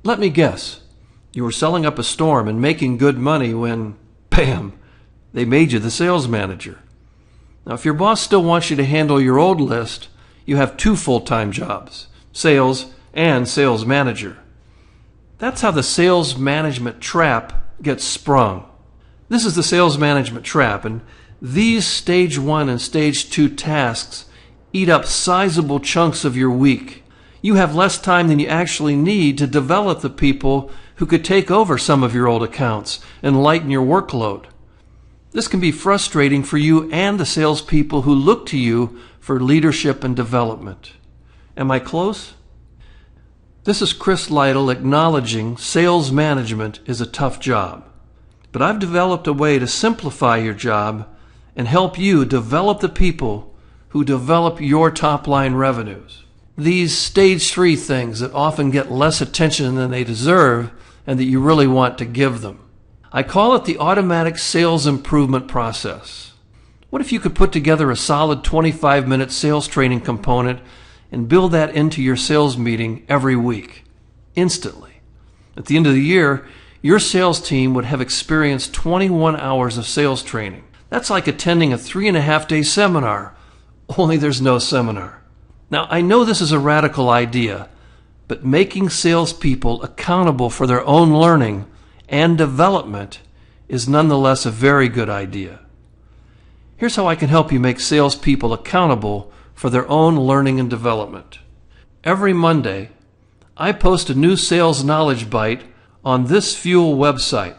Let me guess. You were selling up a storm and making good money when, bam, they made you the sales manager. Now, if your boss still wants you to handle your old list, you have 2 full-time jobs, sales and sales manager. That's how the sales management trap gets sprung. This is the sales management trap, and these stage 1 and stage 2 tasks eat up sizable chunks of your week. You have less time than you actually need to develop the people who could take over some of your old accounts and lighten your workload. This can be frustrating for you and the salespeople who look to you for leadership and development. Am I close? This is Chris Lytle acknowledging sales management is a tough job. But I've developed a way to simplify your job and help you develop the people who develop your top-line revenues. These stage 3 things that often get less attention than they deserve and that you really want to give them. I call it the automatic sales improvement process. What if you could put together a solid 25-minute sales training component and build that into your sales meeting every week, instantly? At the end of the year, your sales team would have experienced 21 hours of sales training. That's like attending a 3.5-day seminar, only there's no seminar. Now, I know this is a radical idea, but making salespeople accountable for their own learning and development is nonetheless a very good idea. Here's how I can help you make salespeople accountable for their own learning and development. Every Monday, I post a new sales knowledge bite on this Fuel website.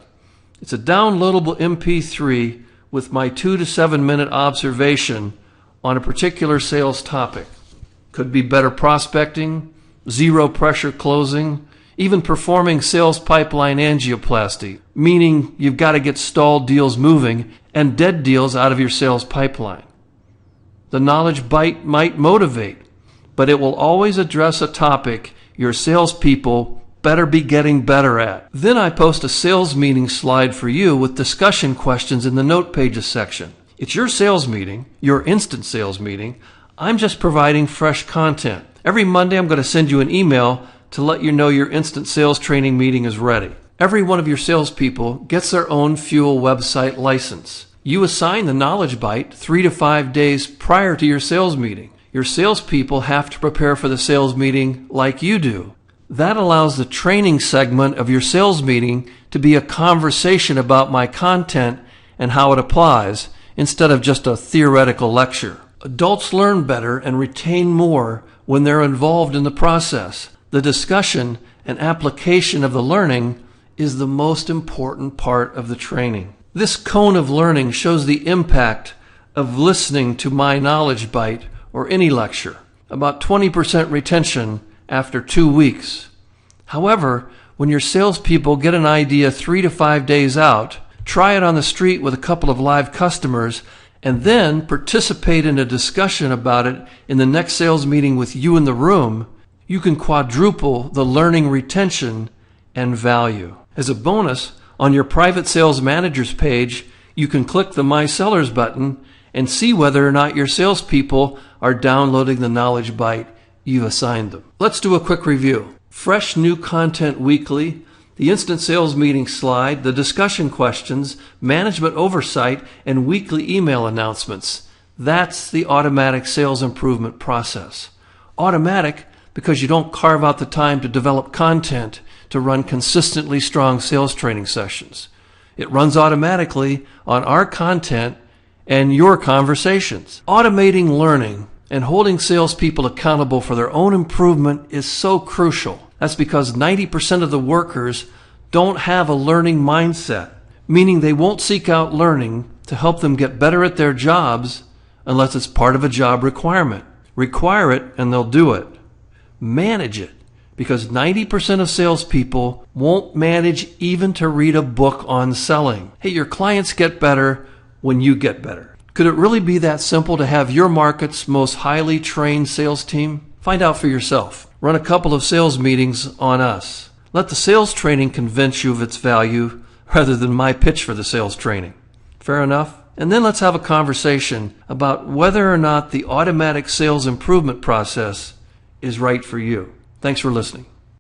It's a downloadable MP3 with my 2 to 7 minute observation on a particular sales topic. Could be better prospecting, zero pressure closing, even performing sales pipeline angioplasty, meaning you've got to get stalled deals moving and dead deals out of your sales pipeline. The knowledge bite might motivate, but it will always address a topic your salespeople better be getting better at. Then I post a sales meeting slide for you with discussion questions in the note pages section. It's your sales meeting, your instant sales meeting. I'm just providing fresh content. Every Monday I'm going to send you an email to let you know your instant sales training meeting is ready. Every one of your salespeople gets their own Fuel website license. You assign the knowledge bite 3 to 5 days prior to your sales meeting. Your salespeople have to prepare for the sales meeting like you do. That allows the training segment of your sales meeting to be a conversation about my content and how it applies, instead of just a theoretical lecture. Adults learn better and retain more when they're involved in the process. The discussion and application of the learning is the most important part of the training. This cone of learning shows the impact of listening to my knowledge bite or any lecture. About 20% retention after 2 weeks. However, when your salespeople get an idea 3 to 5 days out, try it on the street with a couple of live customers, and then participate in a discussion about it in the next sales meeting with you in the room, you can quadruple the learning retention and value. As a bonus, on your private sales managers page, you can click the My Sellers button and see whether or not your salespeople are downloading the knowledge bite you've assigned them. Let's do a quick review. Fresh new content weekly, the instant sales meeting slide, the discussion questions, management oversight, and weekly email announcements. That's the automatic sales improvement process. Automatic because you don't carve out the time to develop content to run consistently strong sales training sessions. It runs automatically on our content and your conversations. Automating learning and holding salespeople accountable for their own improvement is so crucial. That's because 90% of the workers don't have a learning mindset, meaning they won't seek out learning to help them get better at their jobs unless it's part of a job requirement. Require it and they'll do it. Manage it, because 90% of salespeople won't manage even to read a book on selling. Hey, your clients get better when you get better. Could it really be that simple to have your market's most highly trained sales team? Find out for yourself. Run a couple of sales meetings on us. Let the sales training convince you of its value rather than my pitch for the sales training. Fair enough? And then let's have a conversation about whether or not the automatic sales improvement process is right for you. Thanks for listening.